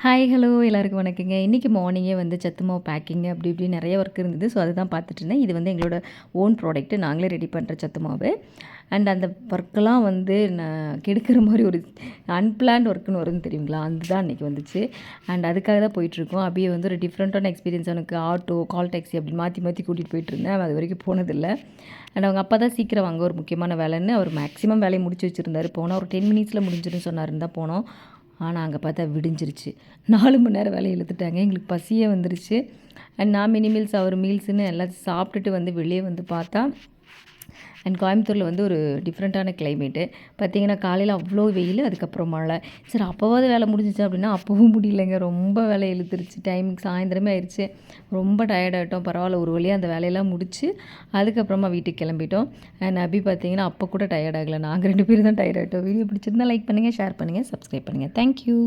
Hi hello எல்லாருக்கும் வணக்கங்க. இன்றைக்கி மார்னிங்கே வந்து சத்து மாவு பேக்கிங் அப்படி இப்படி நிறைய ஒர்க் இருந்தது. ஸோ அதுதான் பார்த்துட்டு இருந்தேன். இது வந்து எங்களோட ஓன் ப்ராடக்ட்டு, நாங்களே ரெடி பண்ணுற சத்து மாவு. அண்ட் அந்த ஒர்க்கெல்லாம் வந்து நான் கெடுக்கிற மாதிரி ஒரு அன்பிளான்ட் ஒர்க்குன்னு வரும்னு தெரியுங்களா, அதுதான் அன்றைக்கி வந்துச்சு. அண்ட் அதுக்காக தான் போயிட்டுருக்கோம். அப்படியே வந்து ஒரு டிஃப்ரெண்ட்டான எக்ஸ்பீரியன்ஸ். எனக்கு ஆட்டோ, கால் டாக்ஸி அப்படி மாற்றி மாற்றி கூட்டிகிட்டு போயிட்டுருந்தேன். அது வரைக்கும் போனதில்லை. அண்ட் அவங்க அப்பா தான் சீக்கிரம் வாங்க, ஒரு முக்கியமான வேலைன்னு அவர் மேக்ஸிமம் வேலையை முடிச்சு வச்சுருந்தாரு. போனால் ஒரு 10 மினிட்ஸில் முடிஞ்சிடும்னு சொன்னாருன்னு தான் போனோம். ஆனால் அங்கே பார்த்தா விடிஞ்சிருச்சு. 4 மணி நேரம் வேலையை இழுத்துட்டாங்க. எங்களுக்கு பசியே வந்துருச்சு. அண்ட் நான் மினி மீல்ஸ், அவர் மீல்ஸுன்னு எல்லாத்தையும் சாப்பிட்டுட்டு வந்து வெளியே வந்து பார்த்தா, அண்ட் கோயம்புத்தூரில் வந்து ஒரு டிஃப்ரெண்ட்டான கிளைமேட்டு. பார்த்திங்கன்னா காலையில் அவ்வளோ வெயில், அதுக்கப்புறம் மழை. சரி அப்போவாது வேலை முடிஞ்சிச்சு அப்படின்னா அப்போவும் முடியலைங்க. ரொம்ப வேலை இழுத்துருச்சு. டைமுக்கு சாயந்தரமே ஆயிடுச்சு. ரொம்ப டயர்டாகிட்டோம். பரவாயில்ல, ஒரு வழியாக அந்த வேலையெல்லாம் முடிச்சு அதுக்கப்புறமா வீட்டுக்கு கிளம்பிட்டோம். அண்ட் அபி பார்த்திங்கன்னா அப்போ கூட டயர்ட் ஆகலை. நாங்கள் 2 பேரும் தான் டயர்ட் ஆகிட்டோம். வீடியோ பிடிச்சிருந்தா லைக் பண்ணுங்கள், ஷேர் பண்ணுங்கள், சப்ஸ்கிரைப் பண்ணுங்கள். தேங்க்யூ.